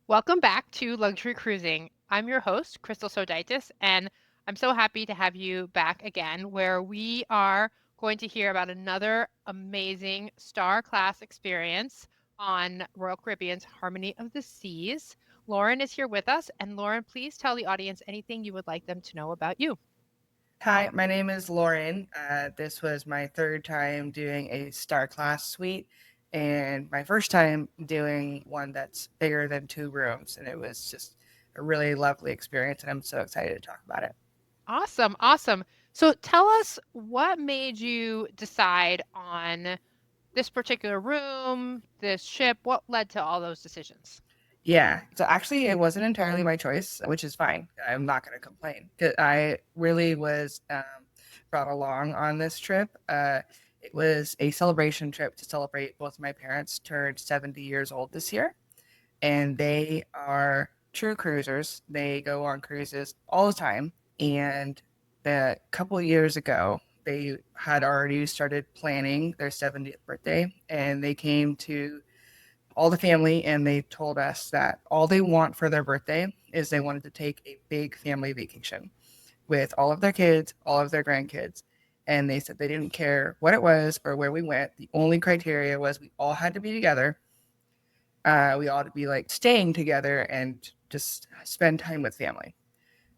Welcome back to Luxury Cruising. I'm your host, Krystal Sodaitis, and I'm so happy to have you back again, where we are going to hear about another amazing star class experience on Royal Caribbean's Harmony of the Seas. Lauren is here with us, and Lauren, please tell the audience anything you would like them to know about you. Hi, my name is Lauren. This was my third time doing a Star Class suite and my first time doing one that's bigger than two rooms. And it was just a really lovely experience. And I'm so excited to talk about it. Awesome, awesome. So tell us what made you decide on this particular room, this ship, what led to all those decisions? Yeah. So actually, it wasn't entirely my choice, which is fine. I'm not going to complain. 'Cause I really was brought along on this trip. It was a celebration trip to celebrate both my parents turned 70 years old this year. And they are true cruisers. They go on cruises all the time. And a couple of years ago, they had already started planning their 70th birthday, and they came to all the family and they told us that all they want for their birthday is they wanted to take a big family vacation with all of their kids, all of their grandkids. And they said they didn't care what it was or where we went. The only criteria was we all had to be together. We ought to be like staying together and just spend time with family.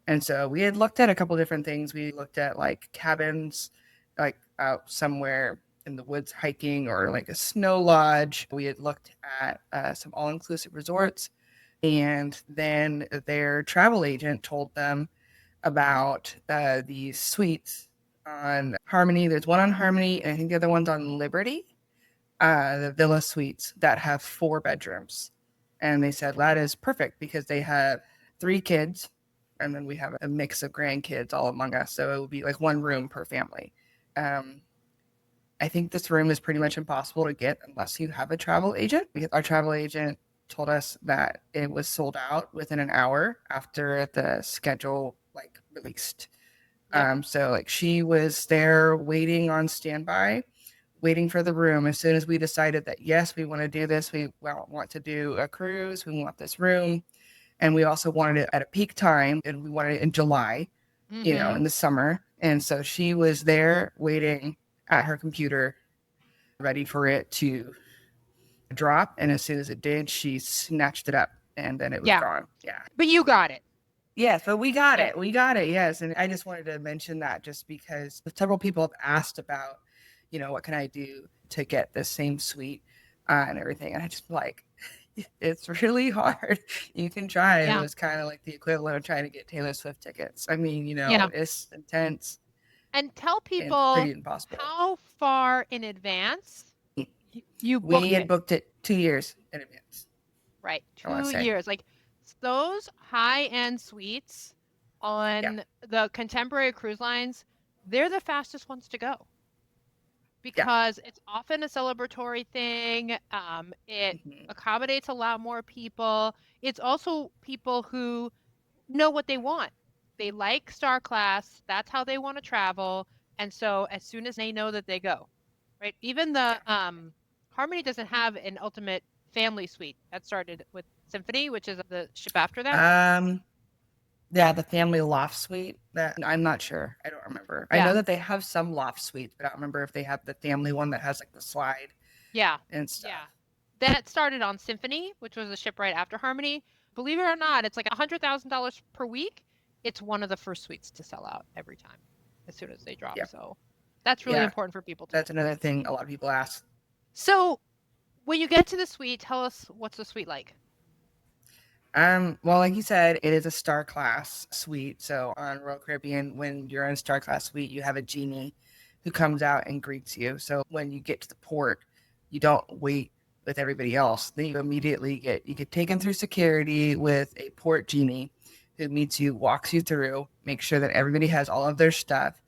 And so we had looked at a couple different things. We looked at like cabins, like out somewhere in the woods hiking or like a snow lodge. We had looked at some all inclusive resorts. And then their travel agent told them about these suites on Harmony. There's one on Harmony, and I think the other one's on Liberty, the villa suites that have 4 bedrooms. And they said that is perfect because they have 3 kids, and then we have a mix of grandkids all among us. So it would be like one room per family. Um, I think this room is pretty much impossible to get unless you have a travel agent. Our travel agent told us that it was sold out within an hour after the schedule like released. Yep. So like she was there waiting on standby, waiting for the room. As soon as we decided that yes, we want to do this, we want to do a cruise, we want this room, and we also wanted it at a peak time, and we wanted it in July, Mm-hmm. in the summer. And so she was there waiting at her computer, ready for it to drop. And as soon as it did, she snatched it up, and then it was Yeah, gone. Yeah. but you got it. Yes, but we got Yeah. it. We got it. Yes. And I just wanted to mention that just because several people have asked about, what can I do to get the same suite and everything. And I just like, it's really hard. You can try. It Yeah. was kind of like the equivalent of trying to get Taylor Swift tickets. I mean, Yeah. it's intense And tell and people pretty impossible. how far in advance you We booked had it. booked it 2 years in advance, Right. I want to Two say. years. Like those high-end suites Yeah. on the contemporary cruise lines, they're the fastest ones to go Yeah. because it's often a celebratory thing. It Hmm. accommodates a lot more people. It's also people who know what they want. They like star class. That's how they want to travel. And so as soon as they know that they go, right? Even the Harmony doesn't have an ultimate family suite. That started with Symphony, which is the ship after them. Yeah. Yeah, the family loft suite. That I'm not sure. I don't remember. I know Yeah. that they have some loft suites, but I don't remember if they have the family one that has like the slide Yeah. and stuff. Yeah. That started on Symphony, which was the ship right after Harmony. Believe it or not, it's like $100,000 per week. It's one of the first suites to sell out every time as soon as they drop. Yeah, So that's really yeah. important for people to know. That's another thing a lot of people ask. So when you get to the suite, tell us what's the suite like. Well, like you said, it is a star class suite. So on Royal Caribbean, when you're in a star class suite, you have a genie who comes out and greets you. So when you get to the port, you don't wait with everybody else. Then you get taken through security with a port genie who meets you, walks you through, makes sure that everybody has all of their stuff.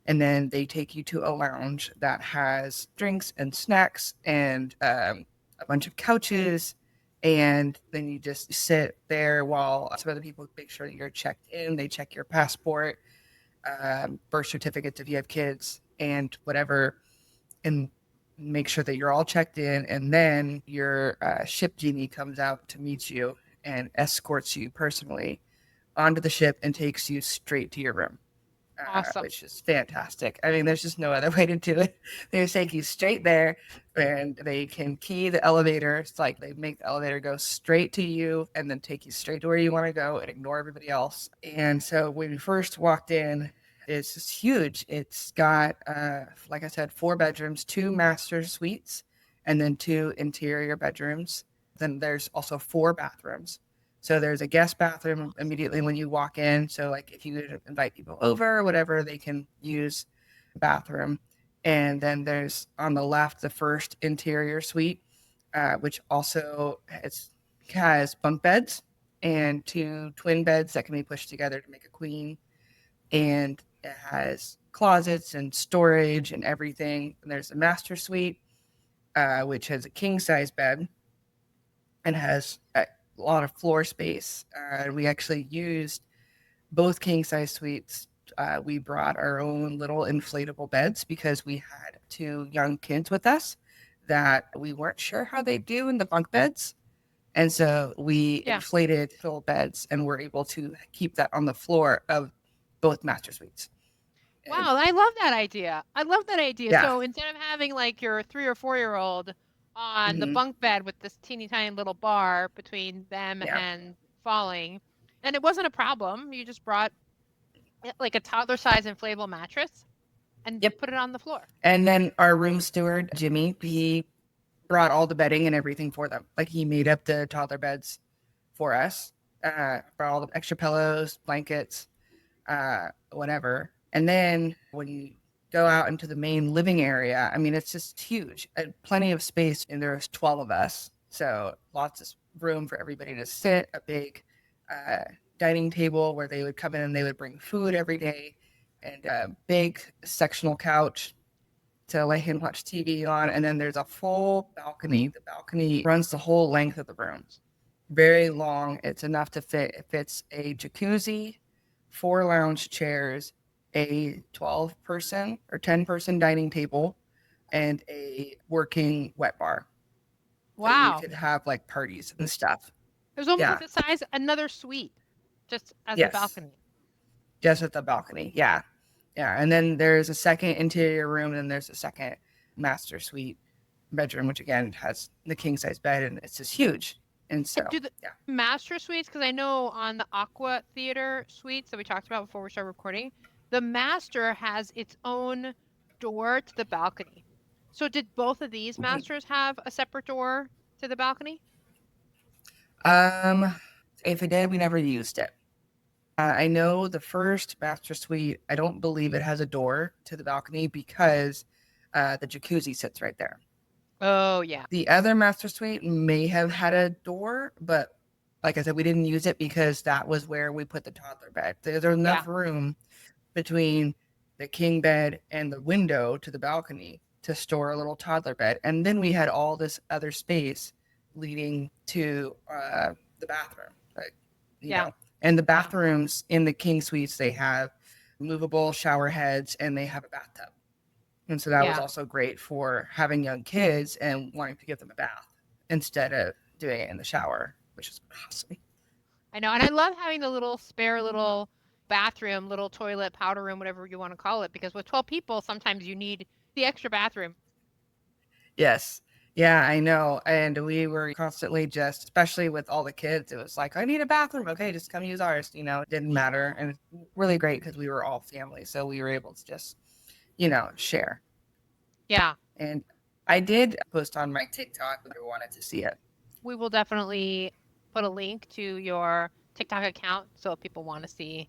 And then they take you to a lounge that has drinks and snacks and a bunch of couches, and then you just sit there while some other people make sure that you're checked in. They check your passport, birth certificates if you have kids, and whatever, and make sure that you're all checked in. And then your ship genie comes out to meet you and escorts you personally onto the ship and takes you straight to your room, Awesome. which is fantastic. I mean, there's just no other way to do it. They just take you straight there, and they can key the elevator. It's like they make the elevator go straight to you and then take you straight to where you want to go and ignore everybody else. And so when we first walked in, it's just huge. It's got, like I said, 4 bedrooms, 2 master suites, and then 2 interior bedrooms. Then there's also 4 bathrooms. So there's a guest bathroom immediately when you walk in. So like if you invite people over or whatever, they can use the bathroom. And then there's on the left the first interior suite, which also has bunk beds and 2 twin beds that can be pushed together to make a queen. And it has closets and storage and everything. And there's a master suite, which has a king size bed and has a lot of floor space. We actually used both king size suites. We brought our own little inflatable beds because we had 2 young kids with us that we weren't sure how they do in the bunk beds. And so we Yeah. inflated little beds and were able to keep that on the floor of both master suites. And Wow, I love that idea. I love that idea. yeah, So instead of having like your 3 or 4 year old on the hmm bunk bed with this teeny tiny little bar between them yeah, and falling, and it wasn't a problem. You just brought like a toddler size inflatable mattress and yep. put it on the floor. And then our room steward, Jimmy, he brought all the bedding and everything for them. Like he made up the toddler beds for us, brought all the extra pillows, blankets, whatever. And then when you go out into the main living area, I mean, it's just huge, plenty of space, and there's 12 of us. So lots of room for everybody to sit, a big uh, dining table where they would come in and they would bring food every day, and a big sectional couch to let him watch TV on. And then there's a full balcony. The balcony runs the whole length of the room. Very long. It's enough to fit. It fits a jacuzzi, 4 lounge chairs, a 12-person or 10-person dining table, and a working wet bar. So you Wow. could have like parties and stuff. It was almost like Yeah. the size another suite, just as the Yes. balcony. Just at the balcony. Yeah. Yeah. And then there's a second interior room, and there's a second master suite bedroom, which again has the king size bed, and it's just huge. And And so, do the yeah. master suites, because I know on the Aqua Theater suites that we talked about before we started recording, the master has its own door to the balcony. So did both of these Mhm. masters have a separate door to the balcony? Um, if it did, we never used it. I know the first master suite, I don't believe it has a door to the balcony because the jacuzzi sits right there. Oh, yeah. The other master suite may have had a door, but like I said, we didn't use it because that was where we put the toddler bed. There's Yeah. enough room between the king bed and the window to the balcony to store a little toddler bed. And then we had all this other space leading to the bathroom, like, you Yeah. know, and the bathrooms in the king suites, they have movable shower heads and they have a bathtub. And so that was Yeah. also great for having young kids and wanting to give them a bath instead of doing it in the shower, which is awesome. I know. And I love having the little spare little bathroom, little toilet, powder room, whatever you want to call it, because with 12 people, sometimes you need the extra bathroom. Yes. Yeah, I know. And we were constantly just, especially with all the kids, it was like, I need a bathroom. Okay, just come use ours. It didn't matter. And it's really great because we were all family. So we were able to just, share. Yeah. And I did post on my TikTok if you wanted to see it. We will definitely put a link to your TikTok account so if people want to see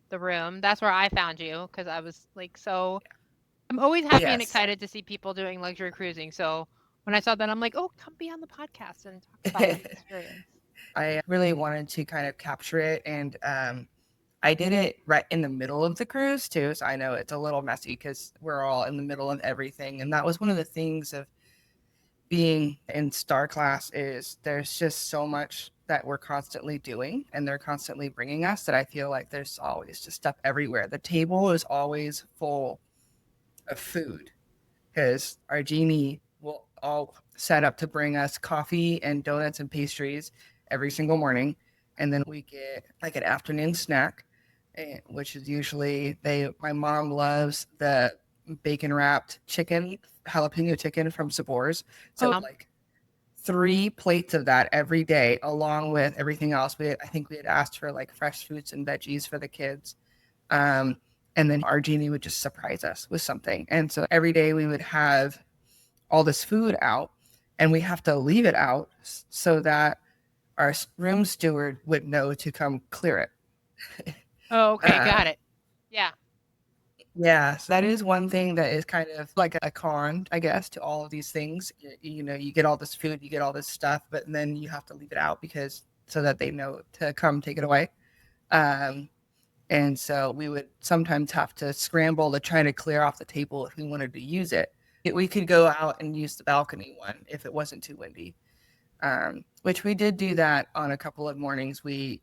the room. That's where I found you because I was like so I'm always happy and Yes. excited to see people doing luxury cruising. So when I saw that, I'm like, oh, come be on the podcast and talk about this experience. I really wanted to kind of capture it. And I did it right in the middle of the cruise too. So I know it's a little messy because we're all in the middle of everything. And that was one of the things of being in star class is there's just so much that we're constantly doing and they're constantly bringing us that I feel like there's always just stuff everywhere. The table is always full of food because our genie will all set up to bring us coffee and donuts and pastries. every single morning. And then we get like an afternoon snack, which is usually my mom loves the bacon wrapped chicken, jalapeno chicken from Sabors. So Oh, like 3 plates of that every day, along with everything else. I think we had asked for like fresh fruits and veggies for the kids. Um, and then our genie would just surprise us with something. And so every day we would have all this food out, and we have to leave it out so that our room steward would know to come clear it. oh, okay, got Um, it. Yeah, yeah, so that is one thing that is kind of like a con, I guess, to all of these things. You get all this food, you get all this stuff, but then you have to leave it out because so that they know to come take it away. Um, and so we would sometimes have to scramble to try to clear off the table if we wanted to use it. We could go out and use the balcony one if it wasn't too windy, which we did do that on a couple of mornings. We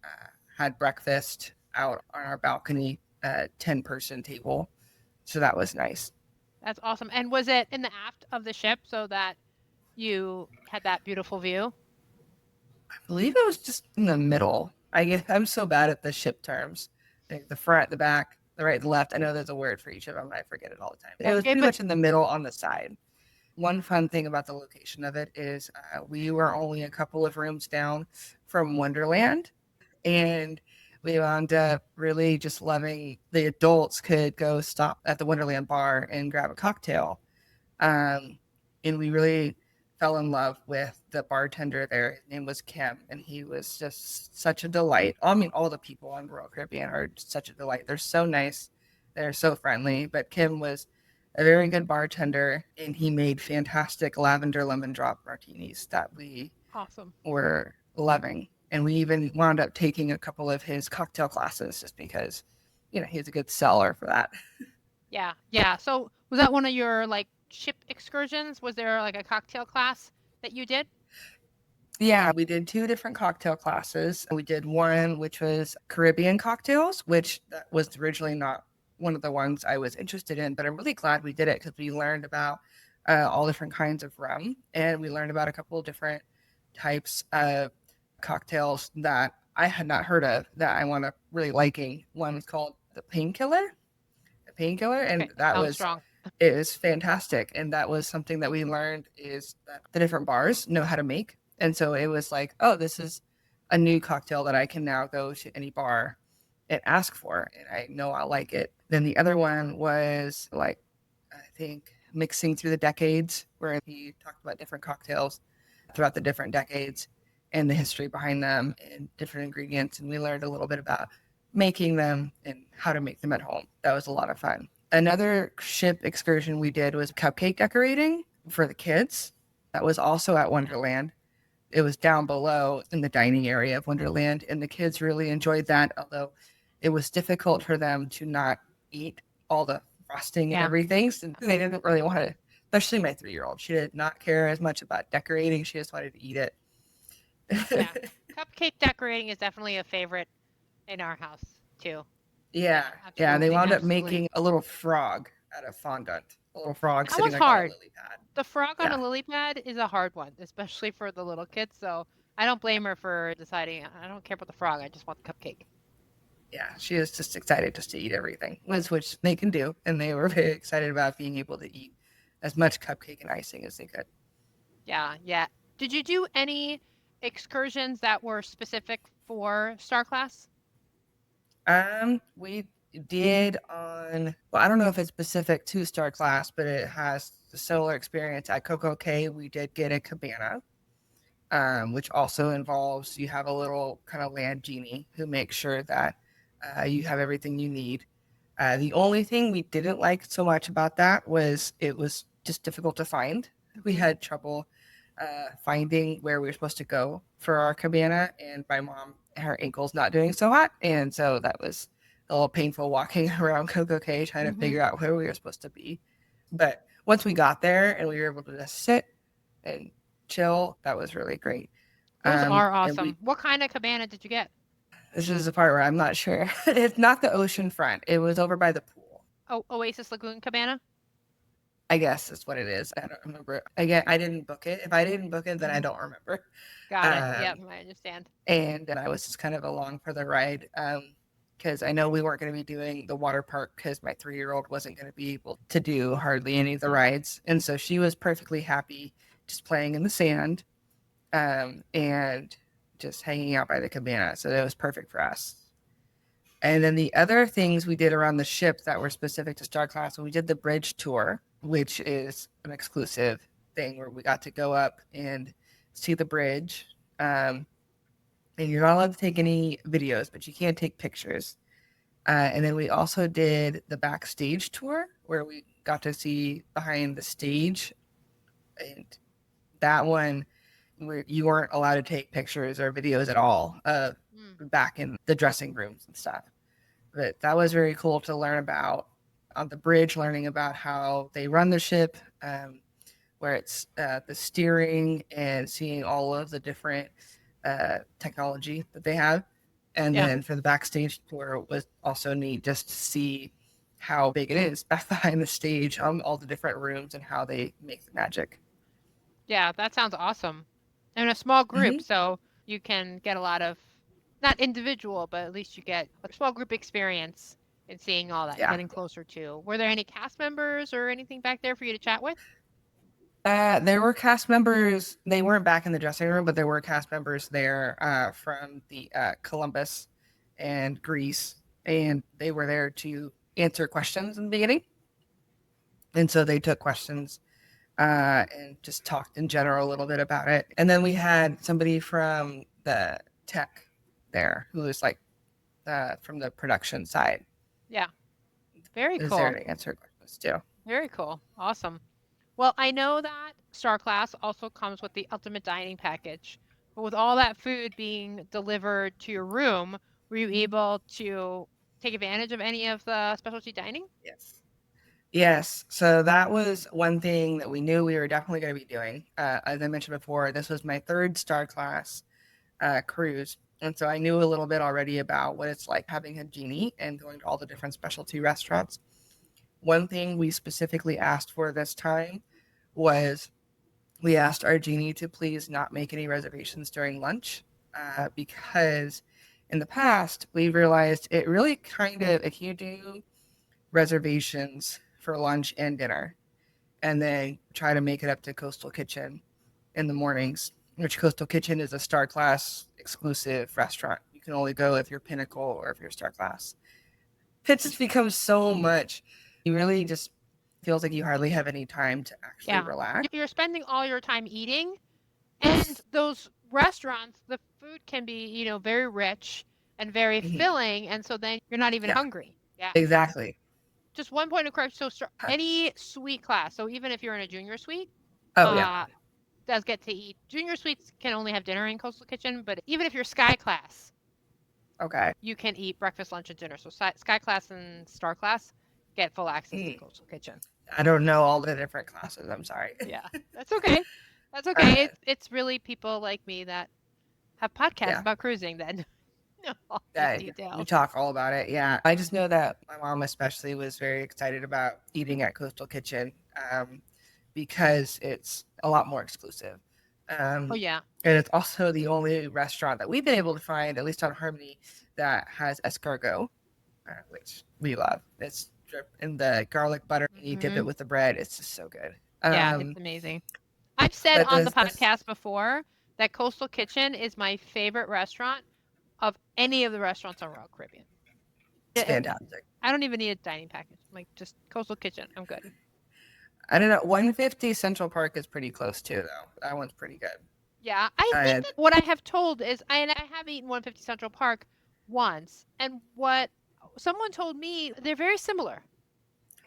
had breakfast out on our balcony, 10-person table. So that was nice. that's awesome. And was it in the aft of the ship so that you had that beautiful view? I believe it was just in the middle. I'm so bad at the ship terms. Like the front, the back, the right, the left. I know there's a word for each of them. I forget it all the time. It was Okay, pretty but much in the middle on the side. One fun thing about the location of it is we were only a couple of rooms down from Wonderland, and we wound up really just loving the adults could go stop at the Wonderland bar and grab a cocktail. Um, and we really fell in love with the bartender there. His name was Kim, and he was just such a delight. I mean, all the people on Royal Caribbean are such a delight. They're so nice, they're so friendly. But Kim was a very good bartender, and he made fantastic lavender lemon drop martinis that we awesome. were loving. And we even wound up taking a couple of his cocktail classes just because, he's a good seller for that. Yeah, yeah. So was that one of your like ship excursions? Was there like a cocktail class that you did? Yeah, we did 2 different cocktail classes. We did one which was Caribbean cocktails, which that was originally not one of the ones I was interested in, but I'm really glad we did it because we learned about all different kinds of rum, and we learned about a couple of different types of cocktails that I had not heard of that I wound up really liking. One was called the painkiller, and Okay, sounds strong. it was fantastic. And that was something that we learned is that the different bars know how to make. And so it was like, oh, this is a new cocktail that I can now go to any bar and ask for, and I know I'll like it. Then the other one was like, I think, mixing through the decades, where he talked about different cocktails throughout the different decades and the history behind them and different ingredients. And we learned a little bit about making them and how to make them at home. That was a lot of fun. Another ship excursion we did was cupcake decorating for the kids. That was also at Wonderland. It was down below in the dining area of Wonderland, and the kids really enjoyed that, although it was difficult for them to not eat all the frosting and Yeah, everything. So they didn't really want to, especially my 3-year-old. She did not care as much about decorating. She just wanted to eat it. yeah. Cupcake decorating is definitely a favorite in our house too. Yeah, Yeah, yeah. They absolutely, wound up absolutely. making a little frog out of fondant, a little frog That was sitting like on a hard. lily pad. The frog on a Yeah, lily pad is a hard one, especially for the little kids. So I don't blame her for deciding I don't care about the frog. I just want the cupcake. yeah. She was just excited just to eat everything, which they can do, and they were very excited about being able to eat as much cupcake and icing as they could. Yeah, yeah. Did you do any excursions that were specific for Star Class? We did on, well, I don't know if it's specific to Star Class, but it has the solar experience at Coco Cay. We did get a cabana, which also involves you have a little kind of land genie who makes sure that you have everything you need. The only thing we didn't like so much about that was it was just difficult to find. We had trouble finding where we were supposed to go for our cabana, and my mom, her ankle's not doing so hot, and so that was a little painful walking around Coco Cay trying to Hmm. figure out where we were supposed to be. But once we got there and we were able to just sit and chill, that was really great. Those are And awesome. What kind of cabana did you get? this is the part where I'm not sure. It's not the ocean front. It was over by the pool. Oh, Oasis Lagoon cabana? I guess is what it is. I don't remember. Again, I didn't book it. If I didn't book it, then I Mhm. don't remember. Got it. Yep, Um, I understand. and I was just kind of along for the ride. Because I know we weren't going to be doing the water park because my 3 year old wasn't going to be able to do hardly any of the rides. And so she was perfectly happy just playing in the sand, and just hanging out by the cabana. So that was perfect for us. And then the other things we did around the ship that were specific to Star Class, we did the bridge tour, which is an exclusive thing where we got to go up and see the bridge. Um, and you're not allowed to take any videos, but you can take pictures. And then we also did the backstage tour where we got to see behind the stage. And that one, where you weren't allowed to take pictures or videos at all, Mm. back in the dressing rooms and stuff. But that was very cool to learn about on the bridge, learning about how they run the ship, where it's the steering and seeing all of the different technology that they have. And Yeah. then for the backstage tour, it was also neat just to see how big it is back behind the stage, all the different rooms and how they make the magic. Yeah, that sounds awesome. And a small group, Hmm. so you can get a lot of, not individual, but at least you get a small group experience in seeing all that and Yeah. getting closer to. Were there any cast members or anything back there for you to chat with? There were cast members. They weren't back in the dressing room, but there were cast members there from the Columbus and Greece, and they were there to answer questions in the beginning. And so they took questions and just talked in general a little bit about it. And then we had somebody from the tech there who was like from the production side Yeah, very is there cool. to answer questions too. Very cool. Awesome. Well, I know that Star Class also comes with the ultimate dining package. But with all that food being delivered to your room, were you able to take advantage of any of the specialty dining? Yes. Yes. So that was one thing that we knew we were definitely going to be doing. As I mentioned before, this was my third Star Class cruise. And so I knew a little bit already about what it's like having a genie and going to all the different specialty restaurants. One thing we specifically asked for this time was we asked our genie to please not make any reservations during lunch, because in the past we realized it really kind of, if you do reservations for lunch and dinner and then try to make it up to Coastal Kitchen in the mornings, which Coastal Kitchen is a Star Class exclusive restaurant. You can only go if you're Pinnacle or if you're Star Class. It just becomes so much. You really just feels like you hardly have any time to actually Yeah. relax. You're spending all your time eating, and those restaurants, the food can be, very rich and very Mhm. filling, and so then you're not even Yeah, hungry. Yeah. exactly. Just one point of correction. So any suite class, so even if you're in a junior suite, Oh yeah. uh, does get to eat. Junior suites can only have dinner in Coastal Kitchen, but even if you're Sky Class, Okay. you can eat breakfast, lunch, and dinner. So Sky Class and Star Class get full access to Mm. Coastal Kitchen. I don't know all the different classes. I'm sorry. Yeah, that's okay. That's okay. uh, It's really people like me that have podcasts yeah. about cruising that know all these Yeah, we details. talk all about it. Yeah, I just know that my mom especially was very excited about eating at Coastal Kitchen, because it's a lot more exclusive, Oh um, yeah, and it's also the only restaurant that we've been able to find, at least on Harmony, that has escargot, which we love. It's dripped in the garlic butter, and you dip it hmm with the bread. It's just so good. yeah, it's amazing. I've said But on the this podcast before that Coastal Kitchen is my favorite restaurant of any of the restaurants on Royal Caribbean. it's It, fantastic. I don't even need a dining package. I'm like just Coastal Kitchen. I'm good. I don't know. 150 Central Park is pretty close too, though. That one's pretty good. Yeah, I think Uh, that what I have told is I have eaten 150 Central Park once, and what someone told me they're very similar.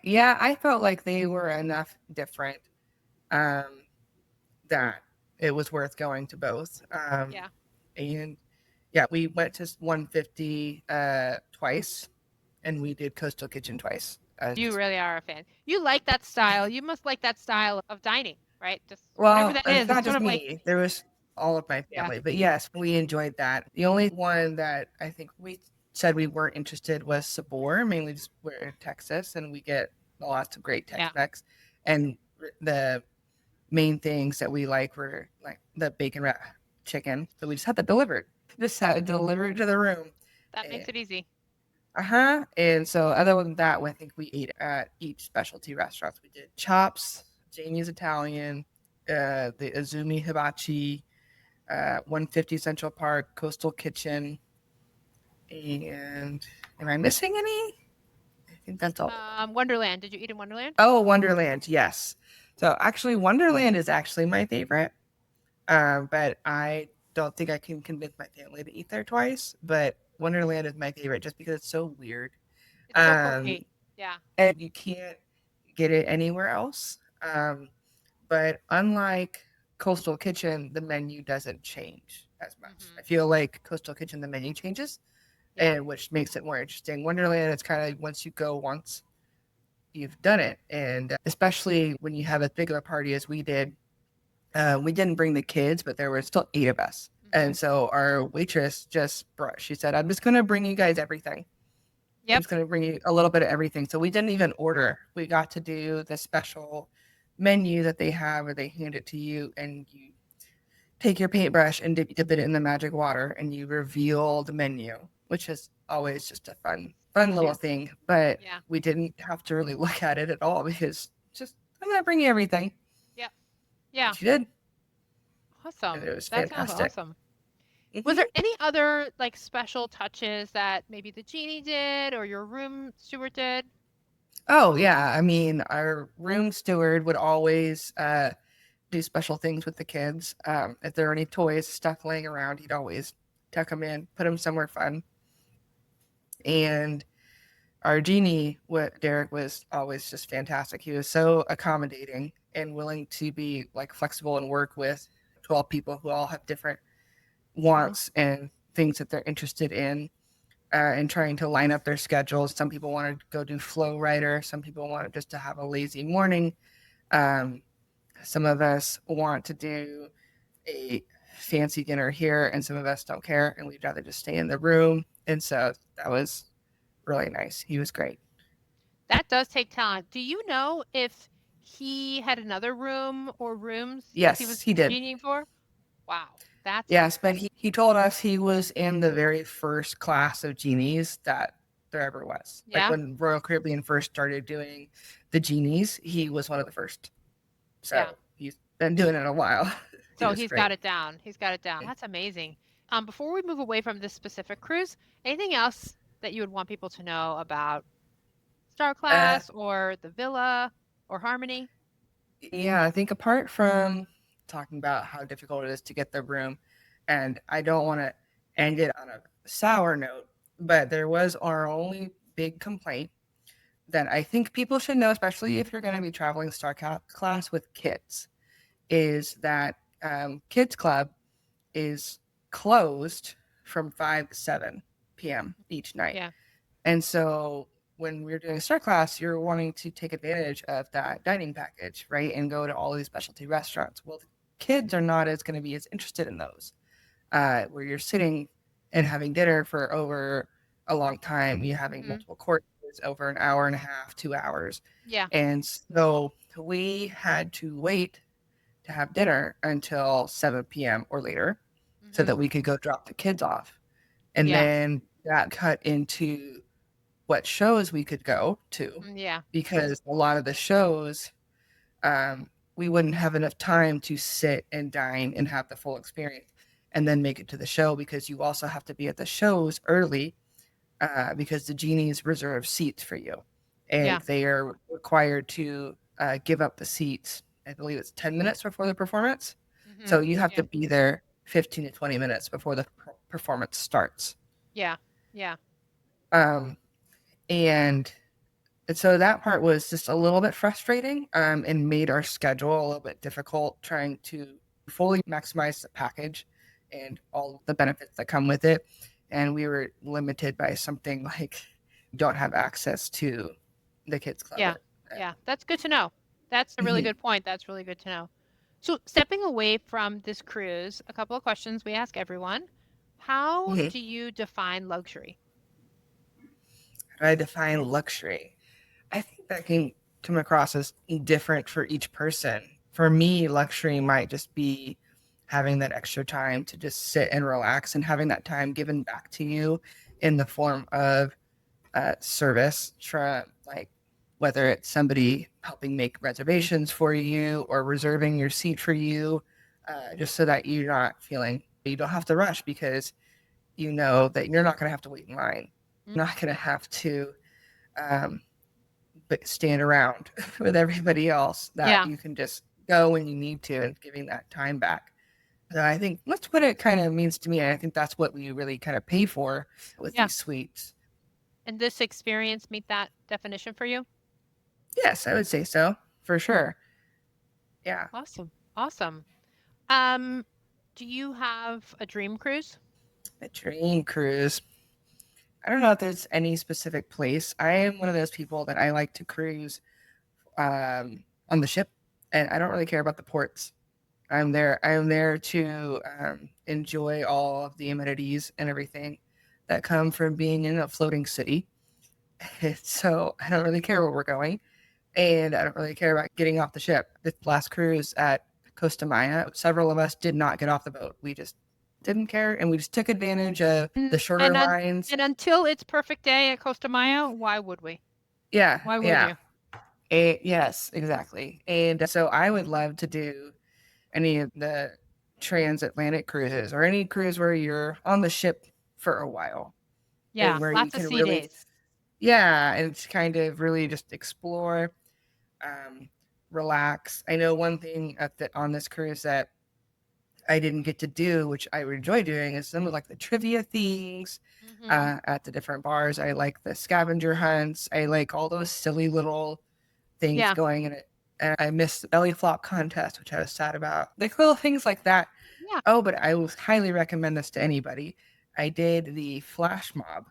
Yeah, I felt like they were enough different, um, that it was worth going to both. Yeah, And yeah, we went to 150 twice, and we did Coastal Kitchen twice. you Just really are a fan. You like that style. You must like that style of dining, right? Just whatever well, that it's is. It's not sort just of like me. There was all of my yeah, family, but yes, we enjoyed that. The only one that I think we said we weren't interested was Sabor, mainly just we're in Texas, and we get lots of great yeah. Tex-Mex. And the main things that we like were like the bacon wrap chicken. So we just had that delivered. Just had it delivered to the room. That makes And it easy. uh-huh. And so other than that, I think we ate at each specialty restaurants. We did Chops, Jamie's Italian, the Azumi Hibachi, 150 Central Park, Coastal Kitchen, and am I missing any? I think that's all of them. Wonderland. Did you eat in Wonderland? Oh, Wonderland, yes. So actually, Wonderland is actually my favorite, but I don't think I can convince my family to eat there twice. But Wonderland is my favorite just because it's so weird, It's so um, quirky. Yeah. and you can't get it anywhere else. But unlike Coastal Kitchen, the menu doesn't change as much. I Hmm. feel like Coastal Kitchen, the menu changes, Yeah. and which makes it more interesting. Wonderland, it's kind of once you go once, you've done it, and especially when you have as big of a party as we did. We didn't bring the kids, but there were still 8 of us. Hmm. And so our waitress just brought, she said, I'm just going to bring you guys everything. I'm Yep. just going to bring you a little bit of everything. So we didn't even order. We got to do the special menu that they have where they hand it to you and you take your paintbrush and dip it in the magic water and you reveal the menu, which is always just a fun little Yeah. thing. But Yeah. we didn't have to really look at it at all because just, I'm going to bring you everything. Yep. Yeah. And she did. And Awesome. it was That sounds fantastic. awesome. Was there Hmm. any other like special touches that maybe the genie did or your room steward did? Oh yeah, I mean, our room steward would always do special things with the kids. If there are any toys stuff laying around, he'd always tuck them in, put them somewhere fun. And our genie, what Derek was always just fantastic. He was so accommodating and willing to be like flexible and work with 12 people who all have different Hmm. wants and things that they're interested in. And trying to line up their schedules. Some people want to go do flow rider. Some people want just to have a lazy morning. Um, some of us want to do a fancy dinner here, and some of us don't care, and we'd rather just stay in the room. And so that was really nice. He was great. That does take talent. Do you know if he had another room or rooms that he Yes, was he did. genieing for? Wow. That's Yes, but he told us he was in the very first class of genies that there ever was. Like yeah. when Royal Caribbean first started doing the genies, he was one of the first. Yeah. So he's been doing it a while. He So was he's got great. it down. He's got it down. That's amazing. Before we move away from this specific cruise, anything else that you would want people to know about Star Uh, Class or the Villa or Harmony? yeah, I think apart from talking about how difficult it is to get the room, and I don't want to end it on a sour note, but there was our only big complaint that I think people should know, especially if you're going to be traveling class with kids, is that Kids Club is closed from 5 to 7 p.m. each night. Yeah. And so when we are doing Star Class, you're wanting to take advantage of that dining package, right? And go to all of these specialty restaurants. Well, the kids are not as going to be as interested in those, where you're sitting and having dinner for over a long time. You're having Hmm. multiple courses over an hour and a half, 2 hours. Yeah. And so we had to wait to have dinner until 7 p.m. or later so Hmm. that we could go drop the kids off. And Yeah. then that cut into what shows we could go to Yeah. because a lot of the shows, we wouldn't have enough time to sit and dine and have the full experience and then make it to the show because you also have to be at the shows early because the genies reserve seats for you and Yeah. they are required to give up the seats. I believe it's 10 minutes before the performance. Hmm. So you have Yeah. to be there 15 to 20 minutes before the performance starts. Yeah. Yeah. Um, and And so that part was just a little bit frustrating and made our schedule a little bit difficult trying to fully maximize the package and all the benefits that come with it. And we were limited by something like don't have access to the kids club. Yeah. Yeah. That's good to know. That's a really Mhm, good point. That's really good to know. So, stepping away from this cruise, a couple of questions we ask everyone. How mhm. do you define luxury? I define luxury. I think that can. come across as different for each person. For me, luxury might just be having that extra time to just sit and relax and having that time given back to you in the form of service from like whether it's somebody helping make reservations for you or reserving your seat for you, just so that you're not feeling you don't have to rush because you know that you're not going to have to wait in line. Mm. You're not going to have to um, but stand around with everybody else, that Yeah, you can just go when you need to and giving that time back. So I think that's what it kind of means to me. And I think that's what we really kind of pay for with yeah. these suites. And this experience meet that definition for you? Yes, I would say so for sure. Yeah. Awesome. Awesome. Um, do you have a dream cruise? A dream cruise. I don't know if there's any specific place. I am one of those people that I like to cruise on the ship, and I don't really care about the ports. I'm there. I am there to enjoy all of the amenities and everything that come from being in a floating city. So I don't really care where we're going, and I don't really care about getting off the ship. This last cruise at Costa Maya, several of us did not get off the boat. We just didn't care, and we just took advantage of And the shorter and un lines. and until it's perfect day at Costa Maya, why would we? Yeah, Why would yeah. you? Yes, exactly. And so I would love to do any of the transatlantic cruises or any cruise where you're on the ship for a while and Yeah, where you lots of can sea really, days. yeah, and it's kind of really just explore, um, relax. I know one thing on this cruise that I didn't get to do, which I would enjoy doing, is some of like the trivia things Mhm. at the different bars. I like the scavenger hunts. I like all those silly little things Yeah. going in it. And I missed the belly flop contest, which I was sad about. Like little things like that. Yeah. Oh, but I would highly recommend this to anybody. I did the flash mob.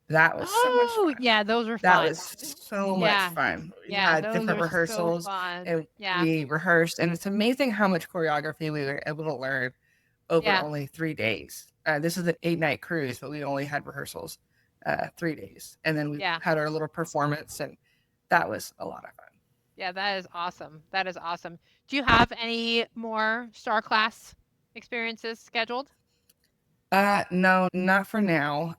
That was so much Oh, fun. yeah, those are That fun. was so much Yeah. fun. We Yeah, had those different are so rehearsals fun. and Yeah. we rehearsed, and it's amazing how much choreography we were able to learn over Yeah. only 3 days. This is an 8 night cruise, but we only had rehearsals 3 days, and then we Yeah. had our little performance, and that was a lot of fun. Yeah, that is awesome. That is awesome. Do you have any more star class experiences scheduled? No, not for now.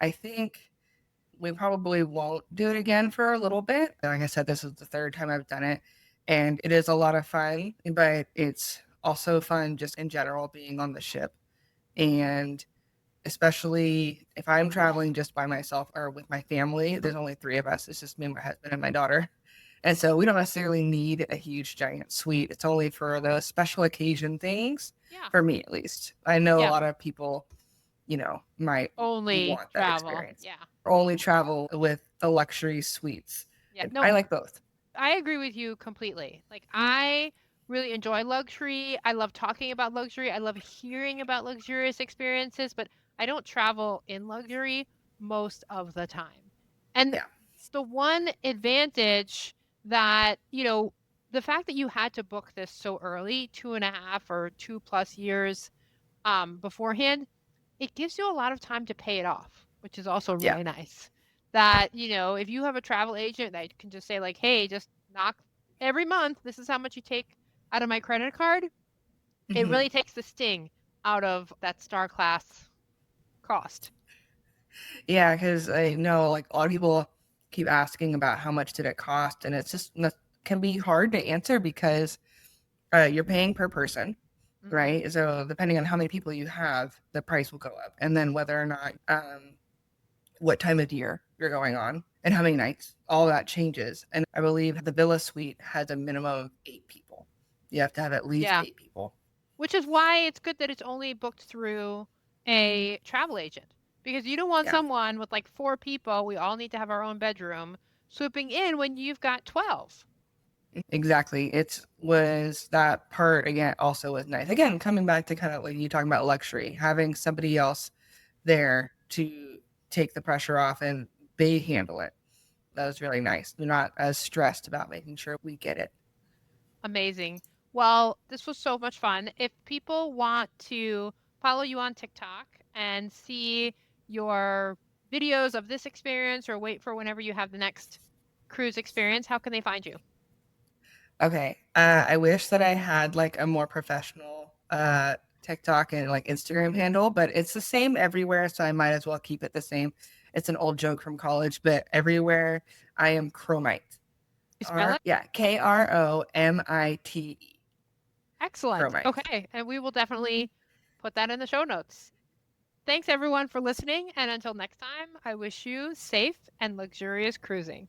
I think we probably won't do it again for a little bit. Like I said, this is the third time I've done it, and it is a lot of fun, but it's also fun just in general being on the ship. And especially if I'm traveling just by myself or with my family, there's only three of us. It's just me, my husband, and my daughter. And so we don't necessarily need a huge giant suite. It's only for those special occasion things, Yeah. for me at least. I know a Yeah. lot of people, might Only want that travel. experience Yeah. or only travel with the luxury suites. Yeah. And No, I like both. I agree with you completely. Like, I really enjoy luxury. I love talking about luxury. I love hearing about luxurious experiences, but I don't travel in luxury most of the time. And Yeah. the one advantage that, the fact that you had to book this so early, 2.5 or 2+ years beforehand, it gives you a lot of time to pay it off, which is also Yeah. really nice. That, if you have a travel agent that can just say, like, hey, just knock every month, this is how much you take out of my credit card, it Hmm. really takes the sting out of that star class cost. Yeah. Because I know like a lot of people keep asking about how much did it cost. And it's just can be hard to answer because you're paying per person, Hmm. right? So depending on how many people you have, the price will go up. And then whether or not, what time of year you're going on and how many nights, all that changes. And I believe the villa suite has a minimum of 8 people. You have to have at least Yeah. 8 people. Which is why it's good that it's only booked through a travel agent. Because you don't want Yeah. someone with like 4 people, we all need to have our own bedroom, swooping in when you've got 12. Exactly. It was that part again also was nice. Again, coming back to kind of like you talking about luxury, having somebody else there to take the pressure off and they handle it. That was really nice. They're not as stressed about making sure we get it. Amazing. Well, this was so much fun. If people want to follow you on TikTok and see your videos of this experience or wait for whenever you have the next cruise experience, how can they find you? Okay. I wish that I had like a more professional TikTok and like Instagram handle, but it's the same everywhere, so I might as well keep it the same. It's an old joke from college, but everywhere I am Chromite. You spell it? Yeah, Kromite. Excellent. Chromite. Okay. And we will definitely put that in the show notes. Thanks everyone for listening. And until next time, I wish you safe and luxurious cruising.